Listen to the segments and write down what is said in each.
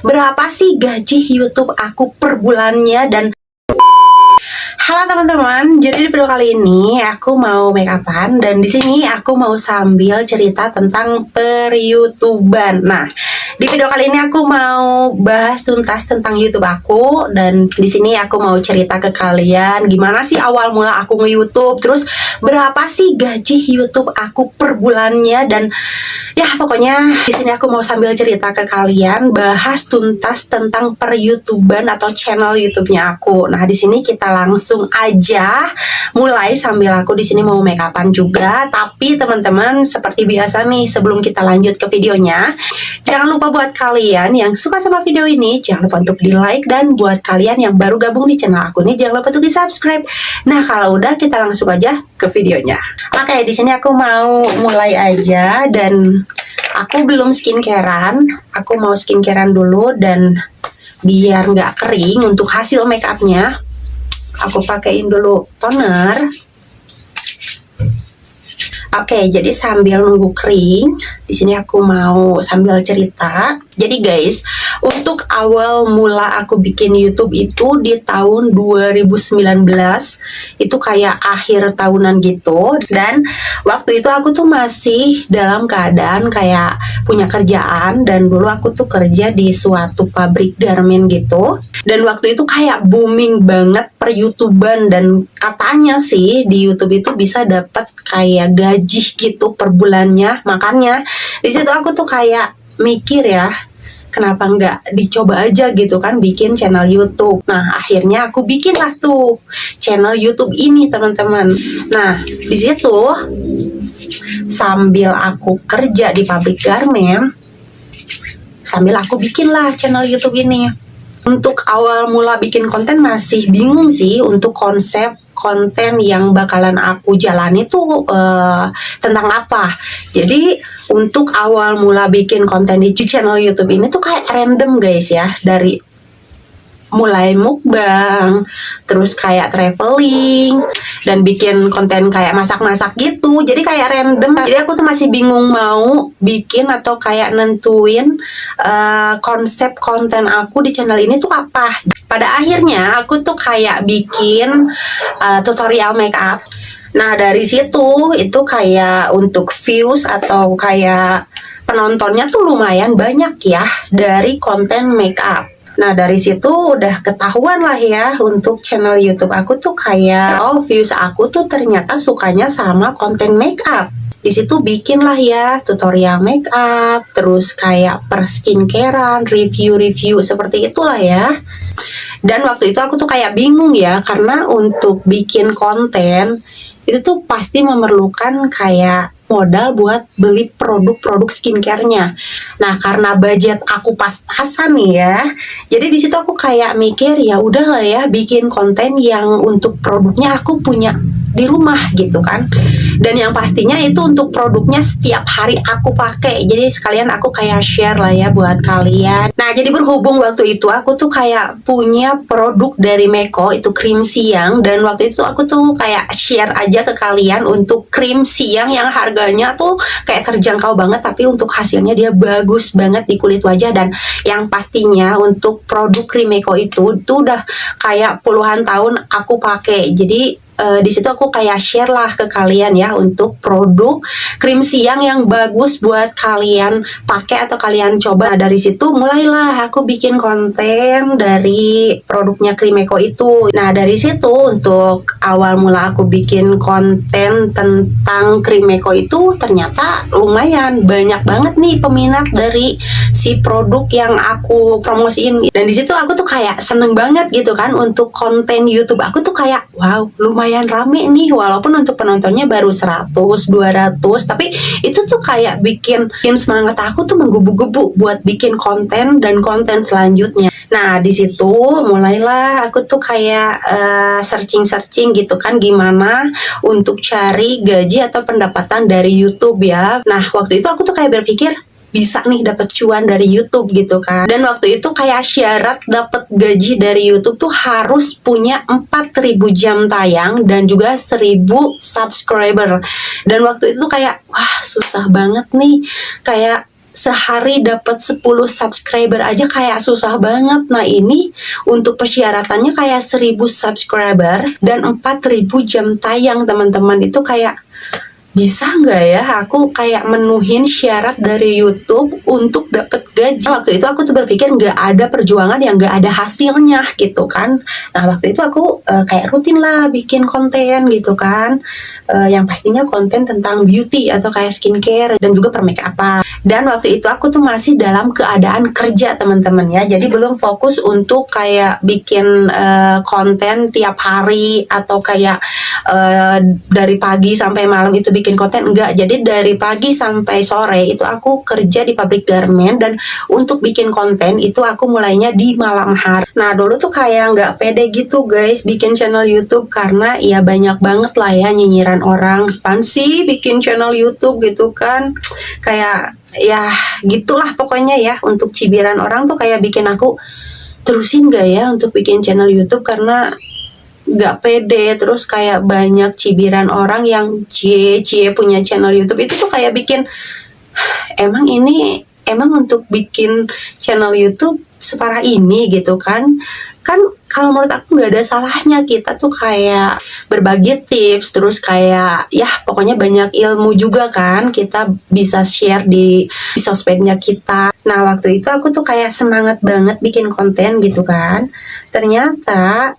berapa sih gaji YouTube aku per bulannya. Dan halo teman-teman, jadi di video kali ini aku mau make upan dan di sini aku mau sambil cerita tentang per-YouTuban. Nah, di video kali ini aku mau bahas tuntas tentang YouTube aku dan di sini aku mau cerita ke kalian gimana sih awal mula aku nge-YouTube, terus berapa sih gaji YouTube aku per bulannya, dan ya pokoknya di sini aku mau sambil cerita ke kalian bahas tuntas tentang per-YouTuban atau channel YouTube-nya aku. Nah, di sini kita langsung aja mulai sambil aku di sini mau make upan juga. Tapi teman-teman, seperti biasa nih, sebelum kita lanjut ke videonya, jangan lupa buat kalian yang suka sama video ini, jangan lupa untuk di like, dan buat kalian yang baru gabung di channel aku nih, jangan lupa untuk di subscribe. Nah, kalau udah kita langsung aja ke videonya. Oke, di sini aku mau mulai aja dan aku belum skincarean, aku mau skincarean dulu dan biar nggak kering untuk hasil make upnya. Aku pakein dulu toner. Oke, jadi sambil nunggu kering, di sini aku mau sambil cerita. Jadi guys, untuk awal mula aku bikin YouTube itu di tahun 2019, itu kayak akhir tahunan gitu. Dan waktu itu aku tuh masih dalam keadaan kayak punya kerjaan, dan dulu aku tuh kerja di suatu pabrik garment gitu. Dan waktu itu kayak booming banget per YouTuban, dan katanya sih di YouTube itu bisa dapat kayak gaji gitu per bulannya. Makanya di situ aku tuh kayak mikir ya, kenapa nggak dicoba aja gitu kan bikin channel YouTube. Nah, akhirnya aku bikin lah tuh channel YouTube ini teman-teman. Nah, di situ sambil aku kerja di pabrik garment, sambil aku bikin lah channel YouTube ini. Untuk awal mula bikin konten masih bingung sih untuk konsep konten yang bakalan aku jalani tuh tentang apa. Jadi untuk awal mula bikin konten di channel YouTube ini tuh kayak random guys ya, dari mulai mukbang, terus kayak traveling, dan bikin konten kayak masak-masak gitu. Jadi kayak random. Jadi aku tuh masih bingung mau bikin atau kayak nentuin konsep konten aku di channel ini tuh apa. Pada akhirnya aku tuh kayak bikin tutorial make up. Nah, dari situ itu kayak untuk views atau kayak penontonnya tuh lumayan banyak ya dari konten make up. Nah, dari situ udah ketahuan lah ya untuk channel YouTube aku tuh kayak, oh, views aku tuh ternyata sukanya sama konten make up. Di situ bikin lah ya tutorial make up, terus kayak per skincarean, review-review seperti itulah ya. Dan waktu itu aku tuh kayak bingung ya, karena untuk bikin konten itu tuh pasti memerlukan kayak modal buat beli produk-produk skincare-nya. Nah, karena budget aku pas-pasan nih ya, jadi di situ aku kayak mikir ya udahlah ya bikin konten yang untuk produknya aku punya di rumah gitu kan. Dan yang pastinya itu untuk produknya setiap hari aku pakai. Jadi sekalian aku kayak share lah ya buat kalian. Nah, jadi berhubung waktu itu aku tuh kayak punya produk dari Meko, itu krim siang, dan waktu itu aku tuh kayak share aja ke kalian untuk krim siang yang harganya tuh kayak terjangkau banget, tapi untuk hasilnya dia bagus banget di kulit wajah. Dan yang pastinya untuk produk krim Meko itu udah kayak puluhan tahun aku pakai. Jadi di situ aku kayak share lah ke kalian ya untuk produk krim siang yang bagus buat kalian pakai atau kalian coba. Nah, dari situ mulailah aku bikin konten dari produknya krim Meko itu. Nah, dari situ untuk awal mula aku bikin konten tentang krim Meko itu ternyata lumayan banyak banget nih peminat dari si produk yang aku promosiin. Dan di situ aku tuh kayak seneng banget gitu kan untuk konten YouTube aku tuh kayak wow, lumayan rame nih, walaupun untuk penontonnya baru 100, 200, tapi itu tuh kayak bikin semangat aku tuh menggebu-gebu buat bikin konten dan konten selanjutnya. Nah, di situ mulailah aku tuh kayak searching gitu kan gimana untuk cari gaji atau pendapatan dari YouTube ya. Nah, waktu itu aku tuh kayak berpikir bisa nih dapat cuan dari YouTube gitu kan. Dan waktu itu kayak syarat dapat gaji dari YouTube tuh harus punya 4.000 jam tayang dan juga 1.000 subscriber. Dan waktu itu kayak wah, susah banget nih. Kayak sehari dapat 10 subscriber aja kayak susah banget. Nah ini untuk persyaratannya kayak 1000 subscriber dan 4000 jam tayang teman-teman. Itu kayak bisa nggak ya aku kayak menuhin syarat dari YouTube untuk dapat gaji. Waktu itu aku tuh berpikir nggak ada perjuangan yang nggak ada hasilnya gitu kan. Nah waktu itu aku kayak rutin lah bikin konten gitu kan, yang pastinya konten tentang beauty atau kayak skincare dan juga permake upan. Dan waktu itu aku tuh masih dalam keadaan kerja teman-teman ya, jadi belum fokus untuk kayak bikin konten tiap hari atau kayak dari pagi sampai malam itu bikin konten, enggak. Jadi dari pagi sampai sore itu aku kerja di pabrik garment, dan untuk bikin konten itu aku mulainya di malam hari. Nah dulu tuh kayak nggak pede gitu guys bikin channel YouTube, karena ya banyak banget lah ya nyinyiran orang, "Apaan sih bikin channel YouTube?" gitu kan, kayak ya gitulah pokoknya ya. Untuk cibiran orang tuh kayak bikin aku terusin gak ya untuk bikin channel YouTube, karena gak pede. Terus kayak banyak cibiran orang yang cie punya channel YouTube. Itu tuh kayak bikin, emang untuk bikin channel YouTube separah ini gitu kan. Kan kalau menurut aku nggak ada salahnya kita tuh kayak berbagi tips, terus kayak ya pokoknya banyak ilmu juga kan kita bisa share di sosmednya kita. Nah waktu itu aku tuh kayak semangat banget bikin konten gitu kan. Ternyata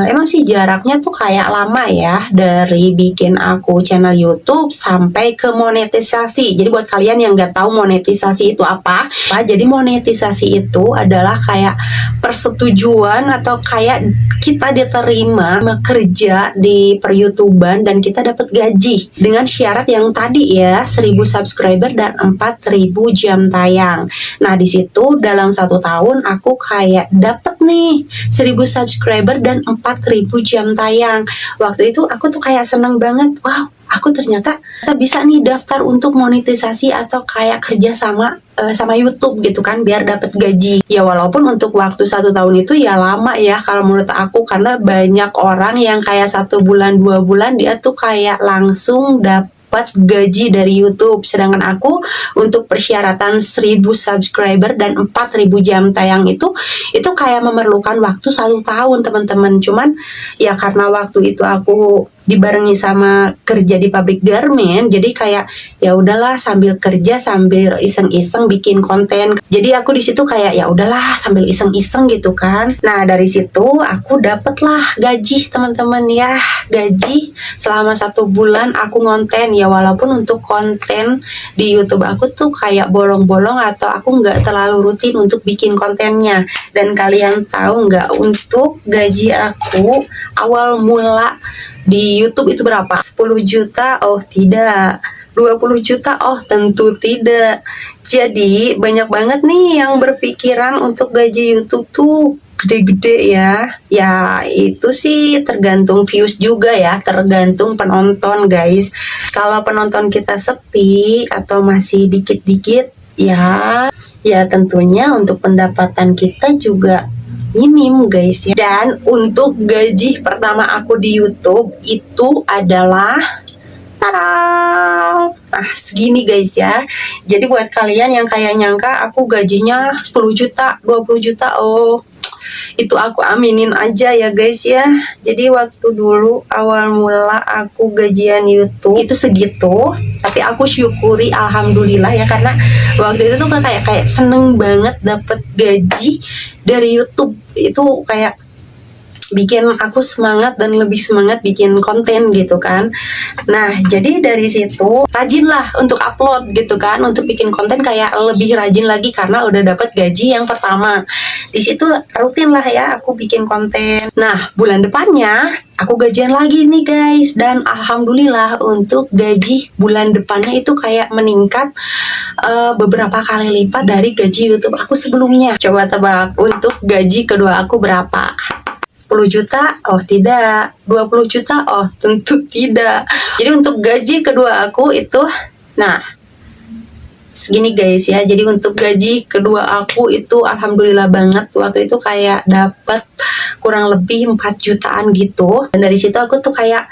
emang sih jaraknya tuh kayak lama ya dari bikin aku channel YouTube sampai ke monetisasi. Jadi buat kalian yang nggak tahu monetisasi itu apa, jadi monetisasi itu adalah kayak persetujuan atau kayak kita diterima kerja di per-YouTuban dan kita dapat gaji dengan syarat yang tadi ya, 1000 subscriber dan 4000 jam tayang. Nah di situ dalam 1 tahun aku kayak dapat nih 1000 subscriber dan 4000 jam tayang. Waktu itu aku tuh kayak seneng banget, wow aku ternyata bisa nih daftar untuk monetisasi atau kayak kerja sama YouTube gitu kan, biar dapat gaji. Ya walaupun untuk waktu 1 tahun itu ya lama ya kalau menurut aku, karena banyak orang yang kayak 1 bulan 2 bulan dia tuh kayak langsung dapat gaji dari YouTube. Sedangkan aku untuk persyaratan 1000 subscriber dan 4000 jam tayang itu kayak memerlukan waktu 1 tahun teman-teman. Cuman ya karena waktu itu aku dibarengi sama kerja di pabrik garment, jadi kayak ya udahlah sambil kerja sambil iseng-iseng bikin konten. Jadi aku di situ kayak ya udahlah sambil iseng-iseng gitu kan. Nah dari situ aku dapatlah gaji teman-teman ya, gaji selama 1 bulan aku ngonten ya. Walaupun untuk konten di YouTube aku tuh kayak bolong-bolong atau aku nggak terlalu rutin untuk bikin kontennya. Dan kalian tahu nggak untuk gaji aku awal mula di YouTube itu berapa? 10 juta? Oh tidak. 20 juta? Oh tentu tidak. Jadi banyak banget nih yang berpikiran untuk gaji YouTube tuh gede-gede ya. Ya itu sih tergantung views juga ya, tergantung penonton guys. Kalau penonton kita sepi atau masih dikit-dikit ya tentunya untuk pendapatan kita juga minim guys ya. Dan untuk gaji pertama aku di YouTube itu adalah nah segini guys ya. Jadi buat kalian yang kayak nyangka aku gajinya 10 juta 20 juta, oh itu aku aminin aja ya guys ya. Jadi waktu dulu awal mula aku gajian YouTube itu segitu, tapi aku syukuri alhamdulillah ya, karena waktu itu tuh kayak seneng banget dapet gaji dari YouTube. Itu kayak bikin aku semangat dan lebih semangat bikin konten gitu kan. Nah jadi dari situ rajin lah untuk upload gitu kan, untuk bikin konten kayak lebih rajin lagi karena udah dapat gaji yang pertama. Di situ rutin lah ya aku bikin konten. Nah bulan depannya aku gajian lagi nih guys, dan alhamdulillah untuk gaji bulan depannya itu kayak meningkat beberapa kali lipat dari gaji YouTube aku sebelumnya. Coba tebak untuk gaji kedua aku berapa? 10 juta? Oh tidak. 20 juta? Oh tentu tidak. Jadi untuk gaji kedua aku itu, nah segini guys ya. Jadi untuk gaji kedua aku itu alhamdulillah banget, waktu itu kayak dapat kurang lebih 4 jutaan gitu. Dan dari situ aku tuh kayak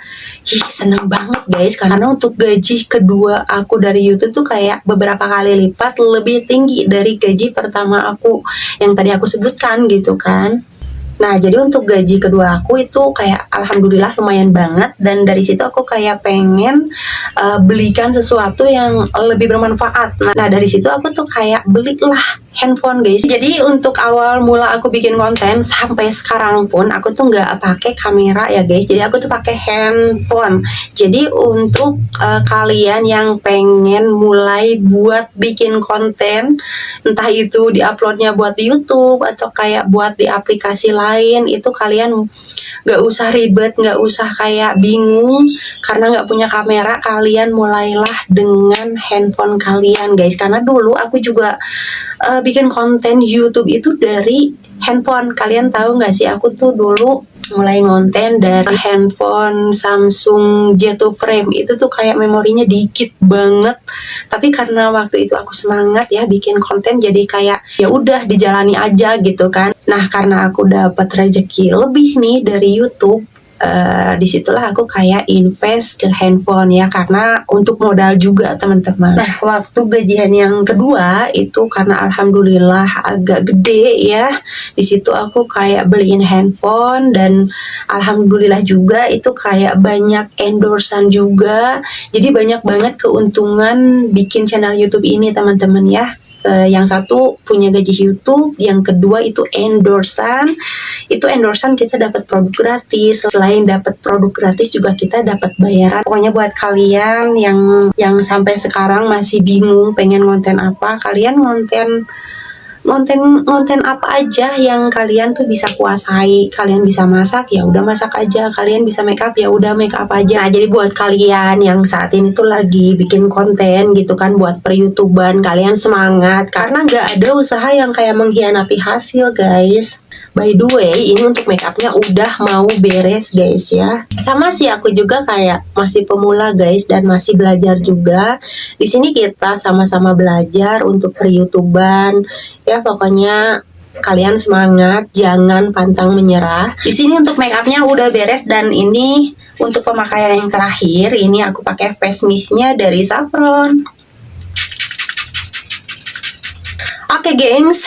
seneng banget guys, karena untuk gaji kedua aku dari YouTube tuh kayak beberapa kali lipat lebih tinggi dari gaji pertama aku yang tadi aku sebutkan gitu kan. Nah, jadi untuk gaji kedua aku itu kayak alhamdulillah lumayan banget, dan dari situ aku kayak pengen belikan sesuatu yang lebih bermanfaat. Nah, dari situ aku tuh kayak belilah handphone guys. Jadi untuk awal mula aku bikin konten sampai sekarang pun aku tuh nggak pakai kamera ya guys. Jadi aku tuh pakai handphone. Jadi untuk kalian yang pengen mulai buat bikin konten, entah itu diuploadnya buat di YouTube atau kayak buat di aplikasi lain, itu kalian nggak usah ribet, nggak usah kayak bingung karena nggak punya kamera. Kalian mulailah dengan handphone kalian guys, karena dulu aku juga bikin konten YouTube itu dari handphone. Kalian tahu nggak sih, aku tuh dulu mulai ngonten dari handphone Samsung J2 Frame. Itu tuh kayak memorinya dikit banget, tapi karena waktu itu aku semangat ya bikin konten, jadi kayak ya udah dijalani aja gitu kan. Nah, karena aku dapat rezeki lebih nih dari YouTube, disitulah aku kayak invest ke handphone ya, karena untuk modal juga teman-teman. Nah, waktu gajian yang kedua itu karena alhamdulillah agak gede ya, di situ aku kayak beliin handphone, dan alhamdulillah juga itu kayak banyak endorsean juga. Jadi banyak banget keuntungan bikin channel YouTube ini teman-teman ya. Yang satu punya gaji YouTube, yang kedua itu endorsean. Itu endorsean kita dapat produk gratis. Selain dapat produk gratis juga kita dapat bayaran. Pokoknya buat kalian yang sampai sekarang masih bingung pengen konten apa, kalian konten apa aja yang kalian tuh bisa kuasai. Kalian bisa masak, ya udah masak aja. Kalian bisa make up, ya udah make up aja. Nah, jadi buat kalian yang saat ini tuh lagi bikin konten gitu kan, buat per YouTuber, kalian semangat, karena nggak ada usaha yang kayak mengkhianati hasil guys. By the way, ini untuk make upnya udah mau beres guys ya. Sama sih, aku juga kayak masih pemula guys, dan masih belajar juga. Di sini kita sama-sama belajar untuk per YouTuber. Ya pokoknya kalian semangat, jangan pantang menyerah. Di sini untuk make upnya udah beres, dan ini untuk pemakaian yang terakhir, ini aku pakai face mistnya dari Saffron. Oke gengs,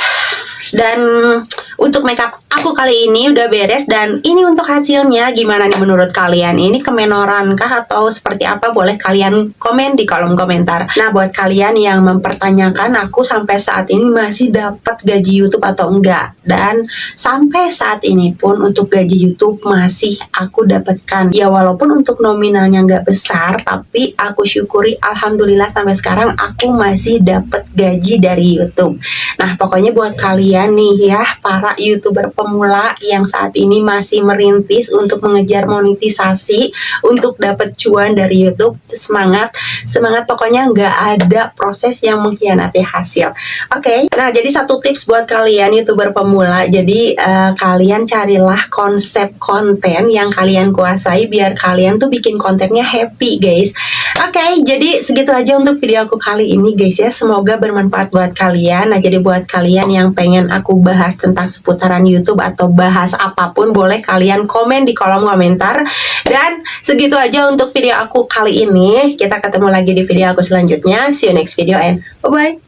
dan untuk makeup aku kali ini udah beres, dan ini untuk hasilnya. Gimana nih menurut kalian? Ini kemenoran kah atau seperti apa? Boleh kalian komen di kolom komentar. Nah, buat kalian yang mempertanyakan aku sampai saat ini masih dapat gaji YouTube atau enggak, dan sampai saat ini pun untuk gaji YouTube masih aku dapatkan. Ya walaupun untuk nominalnya nggak besar, tapi aku syukuri alhamdulillah sampai sekarang aku masih dapat gaji dari YouTube. Nah, pokoknya buat kalian nih ya, para YouTuber pemula yang saat ini masih merintis untuk mengejar monetisasi untuk dapat cuan dari YouTube, semangat, semangat. Pokoknya nggak ada proses yang mengkhianati hasil. Oke, nah jadi satu tips buat kalian YouTuber pemula. Jadi kalian carilah konsep konten yang kalian kuasai, biar kalian tuh bikin kontennya happy guys. Oke, jadi segitu aja untuk video aku kali ini guys ya. Semoga bermanfaat buat kalian. Nah, jadi buat kalian yang pengen aku bahas tentang seputaran YouTube atau bahas apapun, boleh kalian komen di kolom komentar. Dan segitu aja untuk video aku kali ini. Kita ketemu lagi di video aku selanjutnya. See you next video and bye-bye.